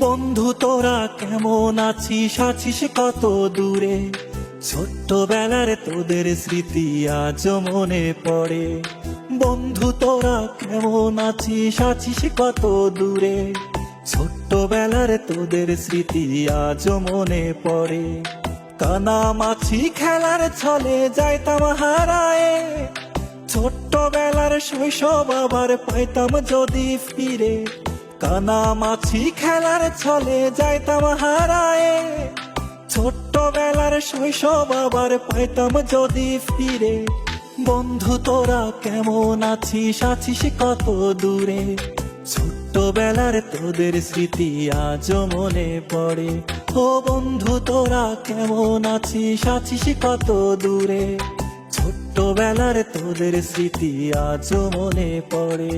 বন্ধু তোরা কেমন আছিস, আছিস কত দূরে? ছোট্টবেলার তোদের স্মৃতি আজ মনে পড়ে। বন্ধু তোরা কেমন আছিস, আছিস কত দূরে? ছোট্টবেলার তোদের স্মৃতি আজ মনে পড়ে। কানামাছি খেলার ছলে যাইতাম হারায়ে, ছোট্টবেলার শৈশব আবার পাইতাম যদি ফিরে। কানামাছি খেলার ছলে যাইতাম হারায়ে, ছোট্টবেলার শৈশব আবার পাইতাম যদি ফিরে। বন্ধু তোরা কেমন আছিস, আছিস কত দূরে? ছোট্টবেলার তোদের স্মৃতি আজ মনে পড়ে। ও বন্ধু তোরা কেমন আছিস, আছিস কত দূরে? ছোট্টবেলার তোদের স্মৃতি আজ মনে পড়ে।